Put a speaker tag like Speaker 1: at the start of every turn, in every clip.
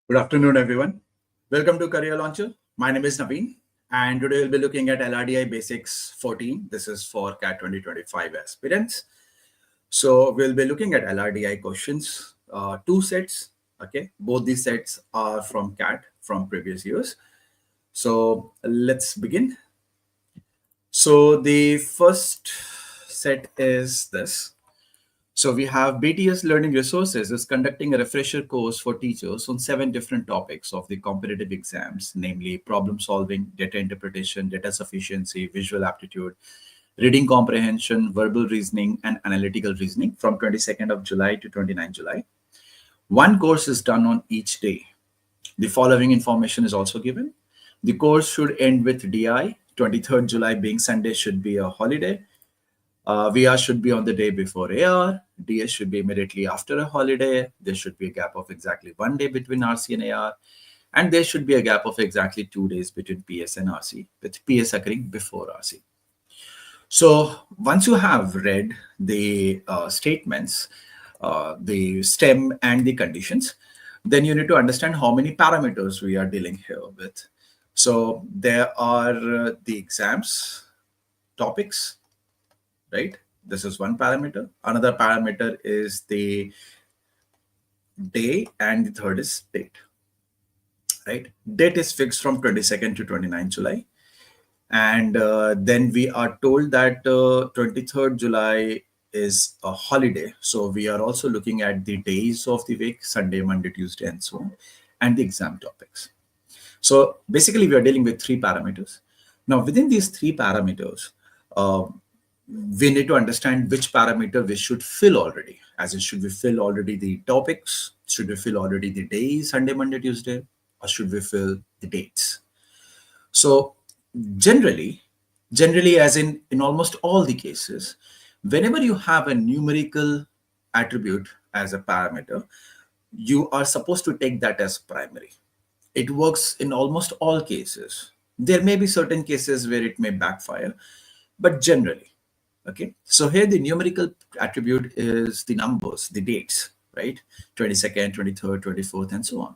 Speaker 1: Good afternoon, everyone. Welcome to Career Launcher. My name is Naveen, and today we'll be looking at LRDI Basics 14. This is for CAT 2025 aspirants. So we'll be looking at LRDI questions, two sets. Okay, both these sets are from CAT from previous years. So let's begin. So the first set is this. So we have BTS Learning Resources is conducting a refresher course for teachers on 7 different topics of the competitive exams, namely problem solving, data interpretation, data sufficiency, visual aptitude, reading comprehension, verbal reasoning, and analytical reasoning from 22nd of July to 29th July. One course is done on each day. The following information is also given. The course should end with DI. 23rd July being Sunday should be a holiday. VR should be on the day before AR. DS should be immediately after a holiday. There should be a gap of exactly 1 day between RC and AR. And there should be a gap of exactly 2 days between PS and RC, with PS occurring before RC. So once you have read the statements, the STEM and the conditions, then you need to understand how many parameters we are dealing here with. So there are the exams, topics, right? This is one parameter. Another parameter is the day, and the third is date, right? Date is fixed from 22nd to 29th July. And then we are told that 23rd July is a holiday. So we are also looking at the days of the week, Sunday, Monday, Tuesday, and so on, and the exam topics. So basically, we are dealing with 3 parameters. Now, within these 3 parameters, we need to understand which parameter we should fill already. As in, should we fill already the topics? Should we fill already the days, Sunday, Monday, Tuesday? Or should we fill the dates? So generally, as in almost all the cases, whenever you have a numerical attribute as a parameter, you are supposed to take that as primary. It works in almost all cases. There may be certain cases where it may backfire, but generally, okay. So here the numerical attribute is the numbers, the dates, right? 22nd, 23rd, 24th, and so on.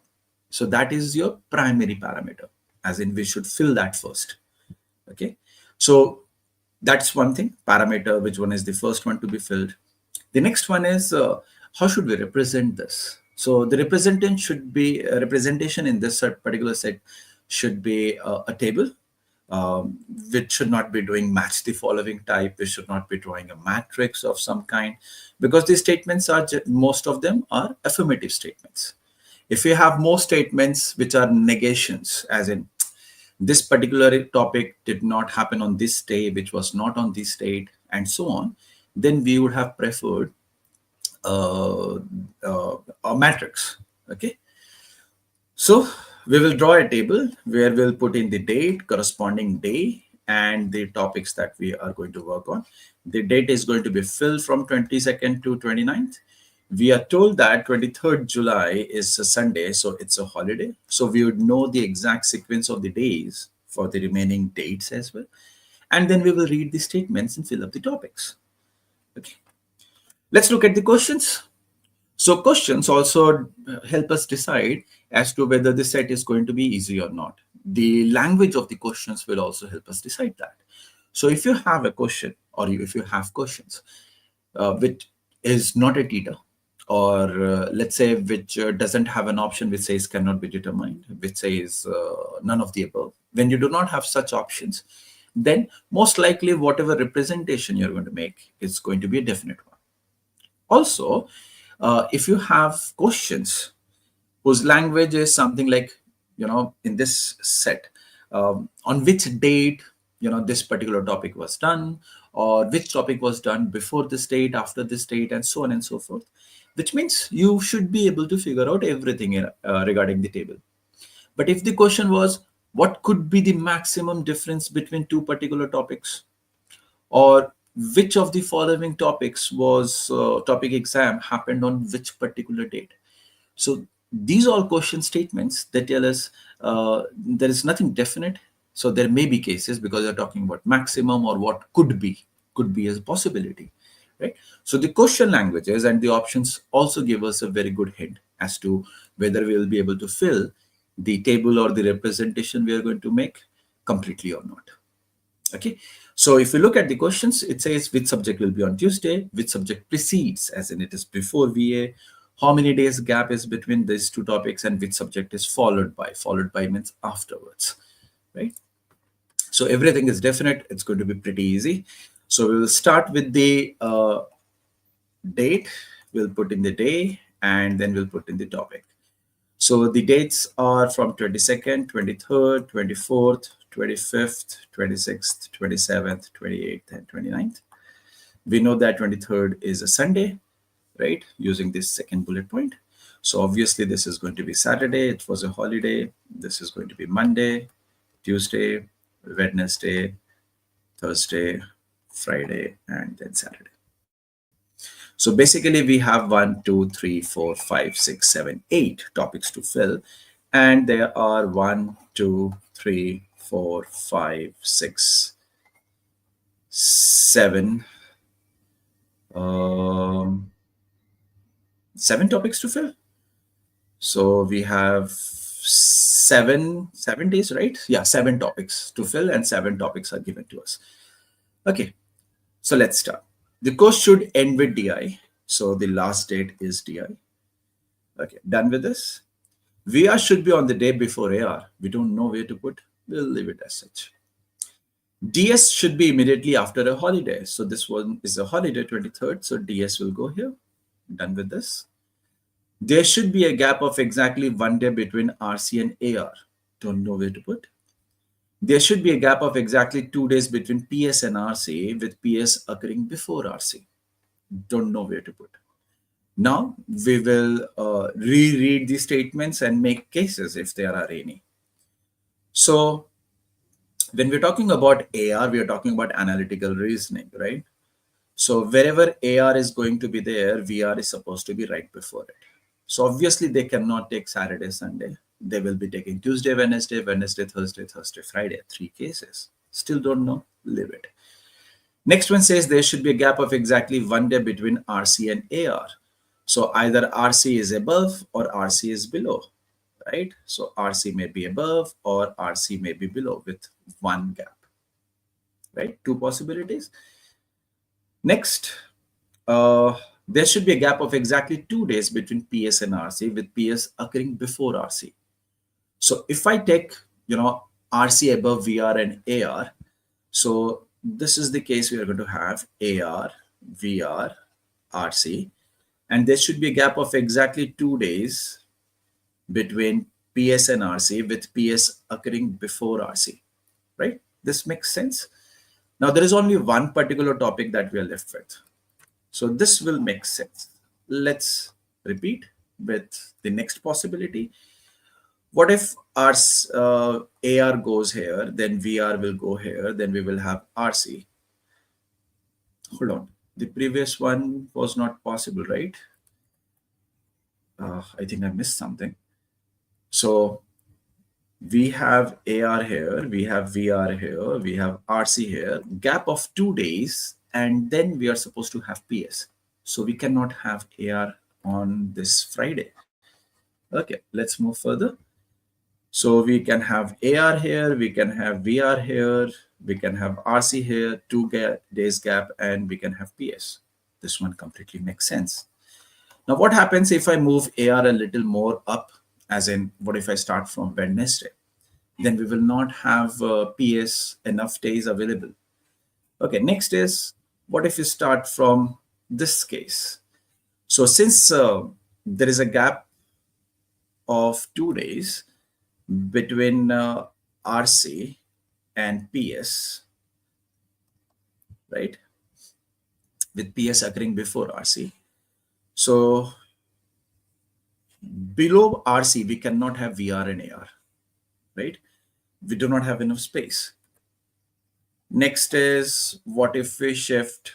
Speaker 1: So that is your primary parameter, as in we should fill that first. Okay. So that's one thing, parameter, which one is the first one to be filled. The next one is how should we represent this? So the representation should be representation in this particular set should be a table. Which should not be doing match the following type. We should not be drawing a matrix of some kind, because these statements are, most of them are affirmative statements. If you have more statements which are negations, as in this particular topic did not happen on this day, which was not on this date, and so on, then we would have preferred a matrix. Okay. So we will draw a table where we'll put in the date, corresponding day, and the topics that we are going to work on. The date is going to be filled from 22nd to 29th. We are told that 23rd July is a Sunday, so it's a holiday. So we would know the exact sequence of the days for the remaining dates as well. And then we will read the statements and fill up the topics. Okay. Let's look at the questions. So questions also help us decide as to whether the set is going to be easy or not. The language of the questions will also help us decide that. So if you have a question, or if you have questions which is not a theta, or let's say which doesn't have an option which says cannot be determined, which says none of the above, when you do not have such options, then most likely whatever representation you're going to make is going to be a definite one. Also, if you have questions whose language is something like, in this set, on which date, this particular topic was done, or which topic was done before this date, after this date, and so on and so forth, which means you should be able to figure out everything regarding the table. But if the question was, what could be the maximum difference between 2 particular topics, or which of the following topics was topic exam happened on which particular date. So these are all question statements that tell us there is nothing definite. So there may be cases, because they're talking about maximum or what could be as a possibility, right? So the question languages and the options also give us a very good hint as to whether we will be able to fill the table or the representation we are going to make completely or not. Okay, so if you look at the questions, it says which subject will be on Tuesday, which subject precedes, as in it is before VA, how many days gap is between these two topics, and which subject is followed by. Followed by means afterwards, right? So everything is definite. It's going to be pretty easy. So we will start with the date. We'll put in the day, and then we'll put in the topic. So the dates are from 22nd, 23rd, 24th, 25th, 26th, 27th, 28th, and 29th. We know that 23rd is a Sunday, right? Using this second bullet point. So obviously this is going to be Saturday. It was a holiday. This is going to be Monday, Tuesday, Wednesday, Thursday, Friday, and then Saturday. So basically we have 1, 2, 3, 4, 5, 6, 7, 8 topics to fill. And there are 1, 2, 3, 4, 5, 6, 7, 7 topics to fill. So we have seven days, right? Yeah, 7 topics to fill, and 7 topics are given to us. Okay, so let's start. The course should end with DI. So the last date is DI. Okay, done with this. VR should be on the day before AR. We don't know where to put. We'll leave it as such. DS should be immediately after a holiday. So this one is a holiday, 23rd. So DS will go here. Done with this. There should be a gap of exactly 1 day between RC and AR. Don't know where to put. There should be a gap of exactly 2 days between PS and RC, with PS occurring before RC. Don't know where to put. Now we will reread the statements and make cases if there are any. So when we're talking about AR, we are talking about analytical reasoning, right? So wherever AR is going to be there, VR is supposed to be right before it. So obviously they cannot take Saturday, Sunday. They will be taking Tuesday, Wednesday, Thursday, Friday, 3 cases. Still don't know, leave it. Next one says there should be a gap of exactly 1 day between RC and AR. So either RC is above or RC is below, right? So RC may be above or RC may be below with 1 gap, right? 2 possibilities. Next, there should be a gap of exactly 2 days between PS and RC, with PS occurring before RC. So if I take, RC above VR and AR, so this is the case we are going to have AR, VR, RC, and there should be a gap of exactly 2 days between PS and RC, with PS occurring before RC, right? This makes sense. Now there is only one particular topic that we are left with. So this will make sense. Let's repeat with the next possibility. What if our AR goes here, then VR will go here, then we will have RC. Hold on. The previous one was not possible, right? I think I missed something. So we have AR here, we have VR here, we have RC here, gap of 2 days, and then we are supposed to have PS. So we cannot have AR on this Friday. Okay, let's move further. So we can have AR here, we can have VR here, we can have RC here, 2 days gap, and we can have PS. This one completely makes sense. Now what happens if I move AR a little more up, as in what if I start from Wednesday? Then we will not have PS enough days available. Okay, next is, what if you start from this case? So since there is a gap of 2 days between RC and PS, right? With PS occurring before RC. So below RC, we cannot have VR and AR, right? We do not have enough space. Next is, what if we shift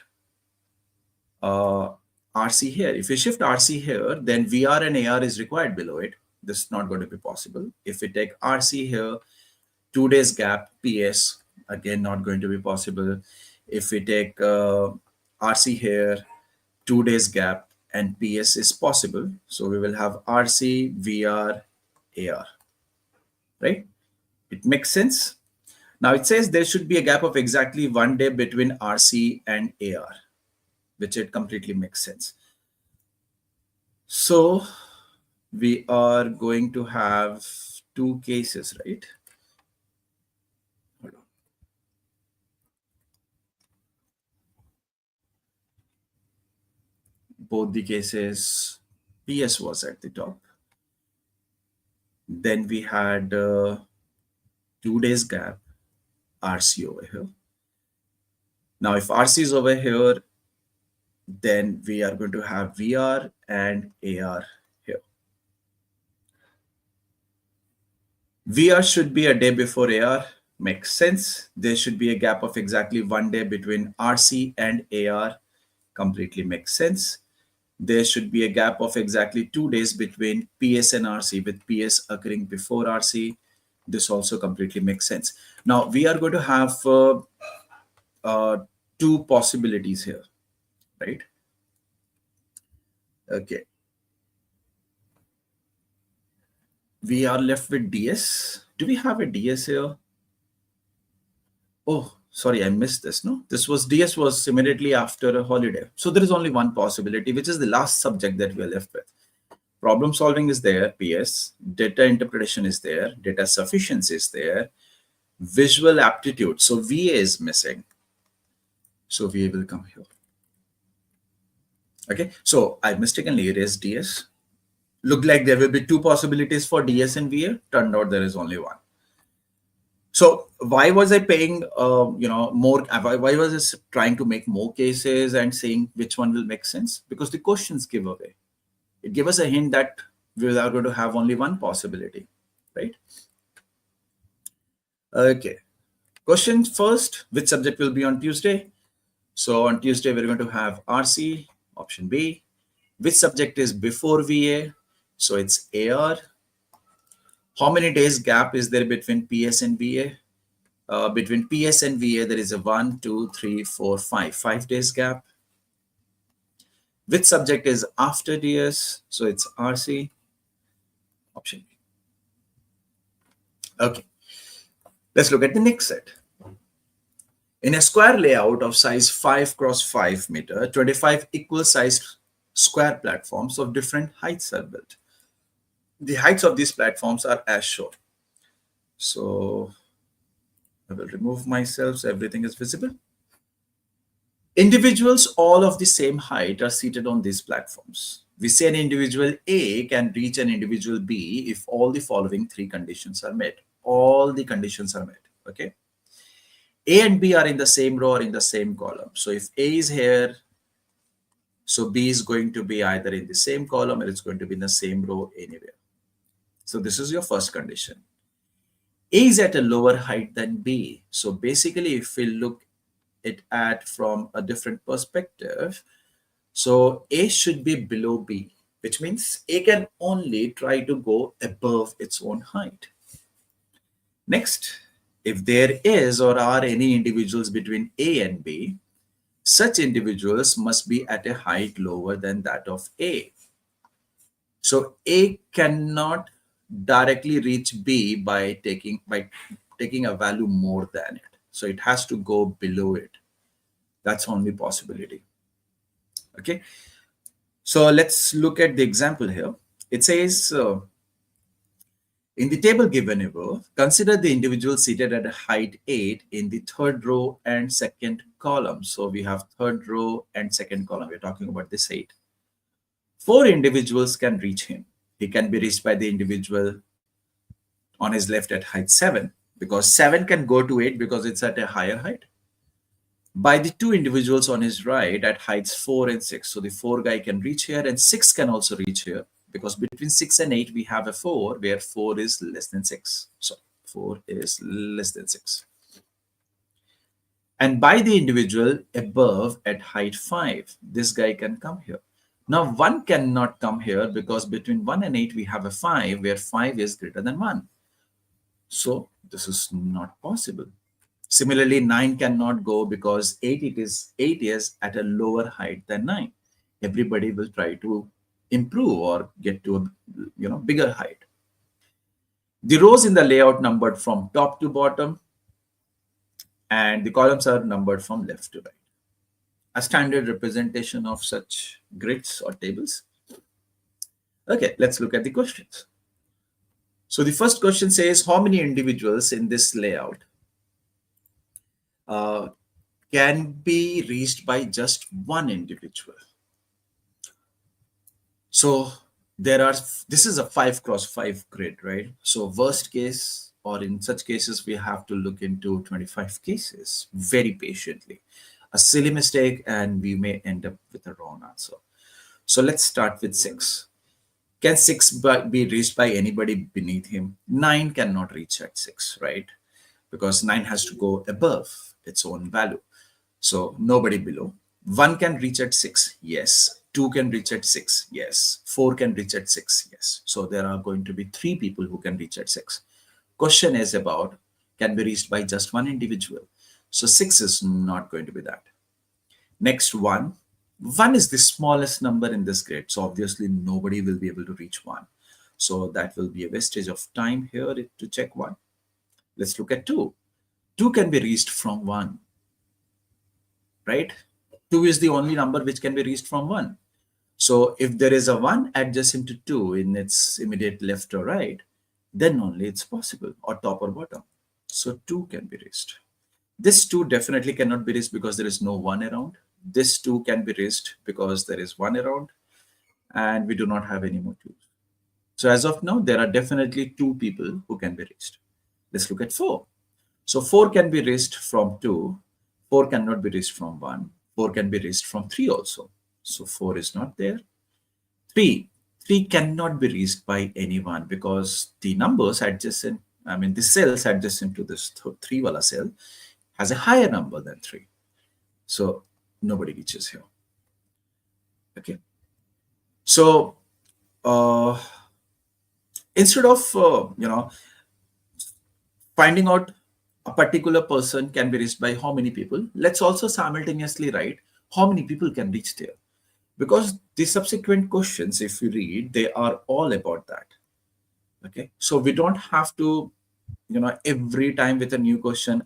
Speaker 1: RC here? If we shift RC here, then VR and AR is required below it. This is not going to be possible. If we take RC here, 2 days gap, PS, again, not going to be possible. If we take RC here, 2 days gap, and PS is possible. So we will have RC, VR, AR, right? It makes sense. Now it says there should be a gap of exactly 1 day between RC and AR, which it completely makes sense. So we are going to have two cases, right? Hold on. Both the cases, PS was at the top. Then we had 2 days gap, RC over here. Now, if RC is over here, then we are going to have VR and AR here. VR should be a day before AR, makes sense. There should be a gap of exactly 1 day between RC and AR, completely makes sense. There should be a gap of exactly 2 days between PS and RC, with PS occurring before RC. This also completely makes sense. Now, we are going to have two possibilities here, right? Okay. We are left with DS. Do we have a DS here? Oh, sorry, I missed this. No, this was DS was immediately after a holiday. So there is only one possibility, which is the last subject that we are left with. Problem solving is there, PS. Data interpretation is there. Data sufficiency is there. Visual aptitude. So VA is missing. So VA will come here. Okay, so I mistakenly erased DS. Looked like there will be two possibilities for DS and VA. Turned out there is only one. So why was I paying, more? Why was I trying to make more cases and saying which one will make sense? Because the questions give away. It gives us a hint that we are going to have only one possibility, right? Okay. Question first, which subject will be on Tuesday? So on Tuesday, we're going to have RC, option B. Which subject is before VA? So it's AR. How many days gap is there between PS and VA? Between PS and VA, there is a 1, 2, 3, 4, 5. 5 days gap. Which subject is after DS? So it's RC, option B. Okay. Let's look at the next set. In a square layout of size 5 cross 5 meter, 25 equal sized square platforms of different heights are built. The heights of these platforms are as shown. So I will remove myself so everything is visible. Individuals all of the same height are seated on these platforms. We say an individual A can reach an individual B if all the following three conditions are met. All the conditions are met, okay? A and B are in the same row or in the same column. So if A is here, so B is going to be either in the same column or it's going to be in the same row anywhere. So this is your first condition. A is at a lower height than B. So basically, if we look at from a different perspective, so A should be below B, which means A can only try to go above its own height. Next, if there is or are any individuals between A and B, such individuals must be at a height lower than that of A. So A cannot directly reach B by taking a value more than it. So it has to go below it. That's only possibility. Okay. So let's look at the example here. It says, in the table given above, consider the individual seated at height 8 in the third row and second column. So we have third row and second column. We're talking about this 8. 4 individuals can reach him. He can be reached by the individual on his left at height 7, because 7 can go to 8 because it's at a higher height. By the 2 individuals on his right at heights 4 and 6. So the 4 guy can reach here and 6 can also reach here, because between 6 and 8 we have a 4 where 4 is less than 6. So 4 is less than 6. And by the individual above at height 5, this guy can come here. Now 1 cannot come here because between 1 and 8 we have a 5 where 5 is greater than 1. So this is not possible. Similarly, 9 cannot go because 8 is at a lower height than 9. everybody will try to improve or get to a bigger height. The rows in the layout numbered from top to bottom, and the columns are numbered from left to right. A standard representation of such grids or tables. Okay, let's look at the questions. So the first question says, how many individuals in this layout can be reached by just one individual? So this is a 5x5 grid, right? So worst case, or in such cases, we have to look into 25 cases very patiently. A silly mistake and we may end up with a wrong answer. So let's start with 6. Can 6 be reached by anybody beneath him? 9 cannot reach at 6, right? Because 9 has to go above its own value. So nobody below. 1 can reach at 6, yes. 2 can reach at 6, yes. 4 can reach at 6, yes. So there are going to be 3 people who can reach at 6. Question is about, can be reached by just one individual. So 6 is not going to be that. Next, 1. 1 is the smallest number in this grid. So obviously nobody will be able to reach 1. So that will be a wastage of time here to check 1. Let's look at 2. 2 can be reached from 1, right? 2 is the only number which can be reached from 1. So if there is a 1 adjacent to 2 in its immediate left or right, then only it's possible, or top or bottom. So 2 can be reached. This 2 definitely cannot be reached because there is no 1 around. This 2 can be reached because there is 1 around, and we do not have any more 2s. So as of now, there are definitely 2 people who can be reached. Let's look at 4. So 4 can be reached from 2. 4 cannot be reached from 1. 4 can be reached from 3 also. So 4 is not there. 3 cannot be reached by anyone because the numbers adjacent, the cells adjacent to this 3 wala cell has a higher number than 3. So nobody reaches here. Okay. So instead of finding out a particular person can be reached by how many people, let's also simultaneously write how many people can reach there. Because the subsequent questions, if you read, they are all about that. Okay, so we don't have to, every time with a new question,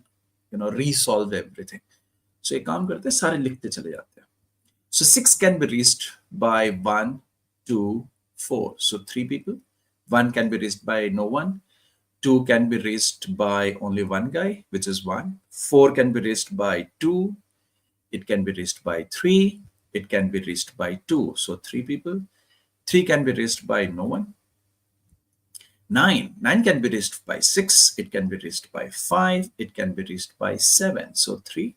Speaker 1: resolve everything. So एक काम करते हैं, सारे लिखते चले जाते हैं. So 6 can be reached by 1, 2, 4. So 3 people. 1 can be reached by no one. 2 can be reached by only one guy, which is 1. 4 can be reached by 2. It can be reached by 3. It can be reached by 2. So 3 people. 3 can be reached by no one. 9 can be reached by 6. It can be reached by 5. It can be reached by 7. So 3.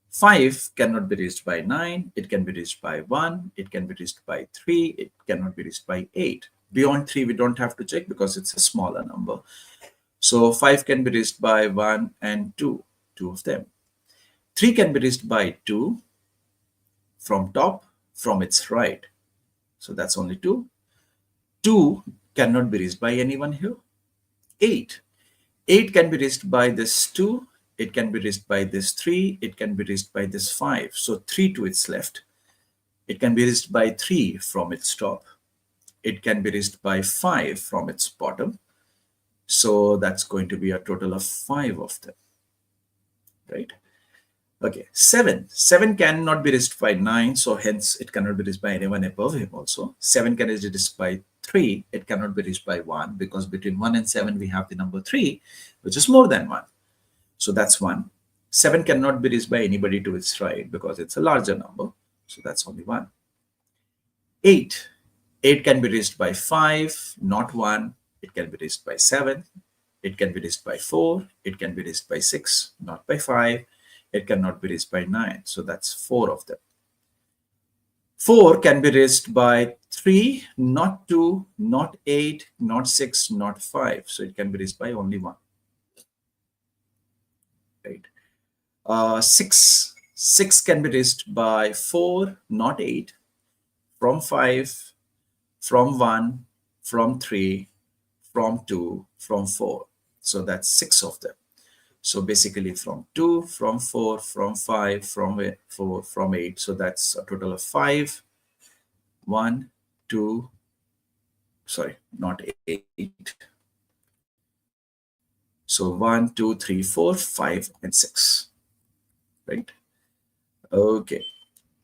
Speaker 1: 5 cannot be reached by 9. It can be reached by 1. It can be reached by 3. It cannot be reached by 8. Beyond 3, we don't have to check because it's a smaller number. So 5 can be reached by 1 and 2, 2 of them. 3 can be reached by 2 from top, from its right. So that's only 2. 2 cannot be reached by anyone here. 8 can be reached by this 2. It can be reached by this 3. It can be reached by this 5. So 3 to its left. It can be reached by 3 from its top. It can be reached by 5 from its bottom. So that's going to be a total of 5 of them, right? Okay, 7 cannot be reached by 9, so hence it cannot be reached by anyone above him also. 7 can be reached by 3. It cannot be reached by 1 because between 1 and 7 we have the number 3, which is more than 1. So that's 1. 7 cannot be reached by anybody to its right because it's a larger number. So that's only 1. 8 can be reached by 5, not 1. It can be reached by 7. It can be reached by 4. It can be reached by 6, not by 5. It cannot be reached by 9. So that's 4 of them. 4 can be reached by 3, not 2, not 8, not 6, not 5. So it can be reached by only 1. Right. 6 can be reached by 4, not 8, from 5, from 1, from 3, from 2, from 4. So that's 6 of them. So basically from 2, from 4, from 5, from 4, from 8. So that's a total of 5. 1, 2, sorry, not 8. So 1, 2, 3, 4, 5, and 6, right? Okay,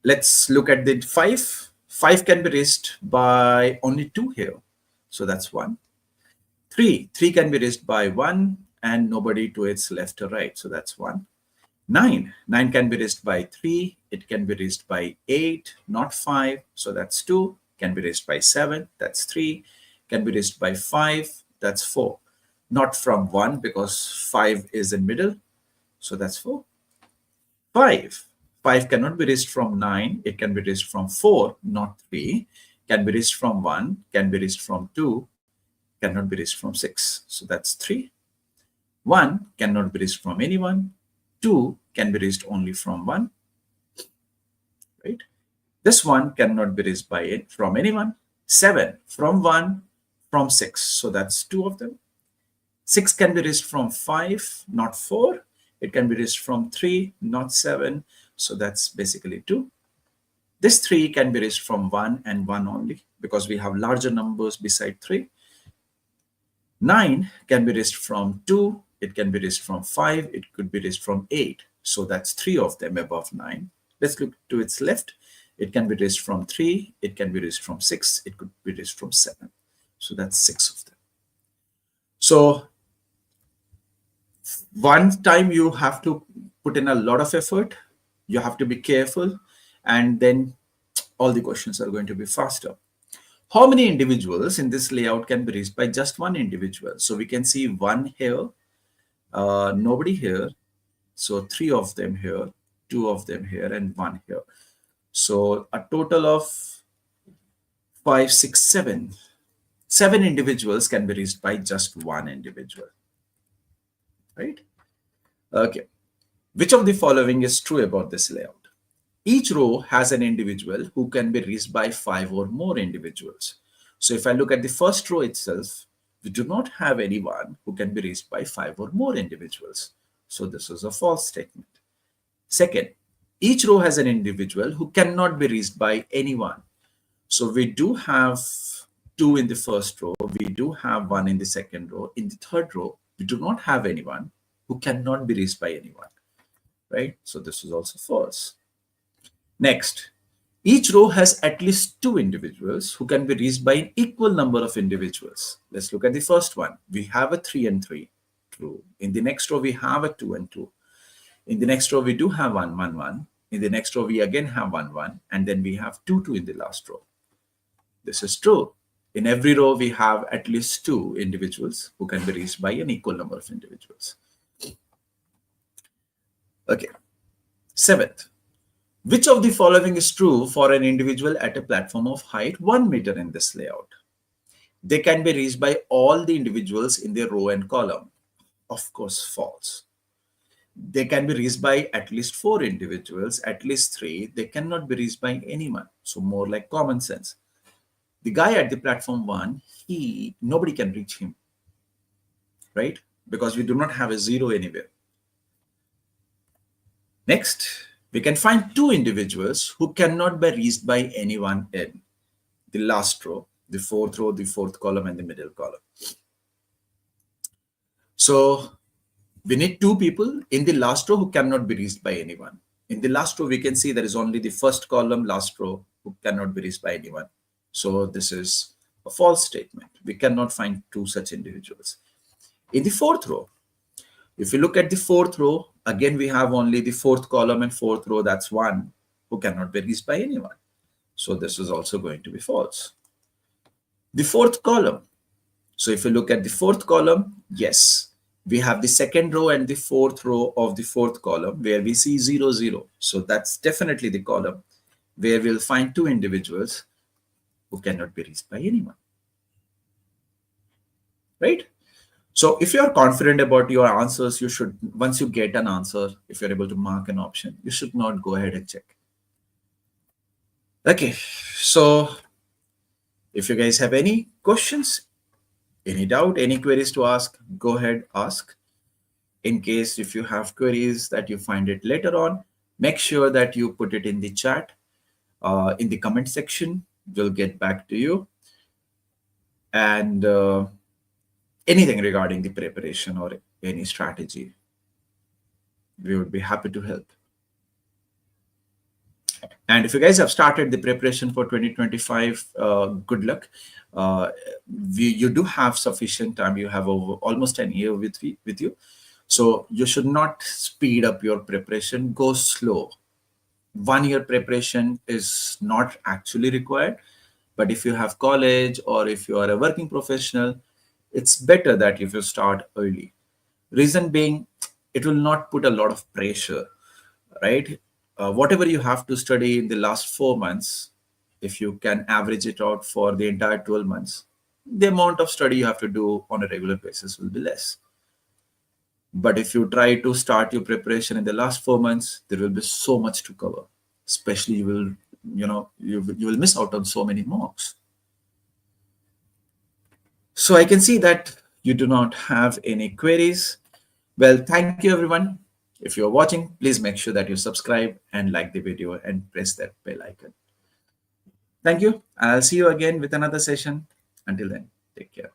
Speaker 1: let's look at the 5. 5 can be raised by only 2 here. So that's 1. 3 can be raised by 1 and nobody to its left or right. So that's 1. 9 can be raised by 3. It can be raised by 8, not 5. So that's 2. Can be raised by 7. That's 3. Can be raised by 5. That's 4. Not from 1 because 5 is in middle. So that's 4. 5. 5 cannot be raised from 9. It can be raised from 4, not 3. Can be raised from 1. Can be raised from 2. Cannot be raised from 6. So that's 3. 1 cannot be raised from anyone. 2 can be raised only from 1. Right? This one cannot be raised by it from anyone. 7 from 1, from 6. So that's 2 of them. 6 can be raised from 5, not 4. It can be raised from 3, not 7. So that's basically 2. This 3 can be raised from 1 and 1 only because we have larger numbers beside 3. 9 can be raised from 2. It can be raised from 5. It could be raised from 8. So that's 3 of them above 9. Let's look to its left. It can be raised from 3. It can be raised from 6. It could be raised from 7. So that's 6 of them. So one time you have to put in a lot of effort. You have to be careful. And then all the questions are going to be faster. How many individuals in this layout can be raised by just one individual? So we can see 1 here, nobody here. So 3 of them here, 2 of them here, and 1 here. So a total of 5, 6, 7. 7 individuals can be raised by just one individual. Right? Okay. Which of the following is true about this layout? Each row has an individual who can be raised by 5 or more individuals. So if I look at the first row itself, we do not have anyone who can be raised by 5 or more individuals. So this is a false statement. Second, each row has an individual who cannot be raised by anyone. So we do have 2 in the first row. We do have 1 in the second row. In the third row, we do not have anyone who cannot be raised by anyone. Right? So this is also false. Next, each row has at least 2 individuals who can be raised by an equal number of individuals. Let's look at the first one. We have a 3 and 3. True. In the next row, we have a 2 and 2. In the next row, we do have 1, 1, 1. In the next row, we again have 1, 1. And then we have 2, 2 in the last row. This is true. In every row, we have at least 2 individuals who can be raised by an equal number of individuals. Okay. 7th. Which of the following is true for an individual at a platform of height 1 meter in this layout? They can be raised by all the individuals in their row and column. Of course, false. They can be raised by at least 4 individuals, at least 3. They cannot be raised by anyone. So more like common sense. The guy at the platform 1, nobody can reach him, right? Because we do not have a 0 anywhere. Next, we can find 2 individuals who cannot be reached by anyone in the last row, the 4th row, the 4th column, and the middle column. So we need 2 people in the last row who cannot be reached by anyone. In the last row, we can see there is only the first column, last row, who cannot be reached by anyone. So this is a false statement. We cannot find 2 such individuals. In the 4th row, if you look at the 4th row, again, we have only the 4th column and 4th row. That's 1 who cannot be reached by anyone. So this is also going to be false. The 4th column. So if you look at the 4th column, yes, we have the 2nd row and the 4th row of the 4th column where we see 0, 0. So that's definitely the column where we'll find 2 individuals who cannot be reached by anyone. Right? So if you are confident about your answers, you should, once you get an answer, if you're able to mark an option, you should not go ahead and check. Okay, so if you guys have any questions, any doubt, any queries to ask, go ahead, ask. In case if you have queries that you find it later on, make sure that you put it in the chat, in the comment section. we'll get back to you. And anything regarding the preparation or any strategy, we would be happy to help. And if you guys have started the preparation for 2025, good luck. You do have sufficient time. You have over almost an year with you. So you should not speed up your preparation. Go slow. 1 year preparation is not actually required. But if you have college or if you are a working professional, it's better that if you start early. Reason being, it will not put a lot of pressure, right? Whatever you have to study in the last 4 months, if you can average it out for the entire 12 months, the amount of study you have to do on a regular basis will be less. But if you try to start your preparation in the last 4 months, there will be so much to cover. Especially you will miss out on so many marks. So I can see that you do not have any queries. Well, thank you, everyone. If you're watching, please make sure that you subscribe and like the video and press that bell icon. Thank you. I'll see you again with another session. Until then, take care.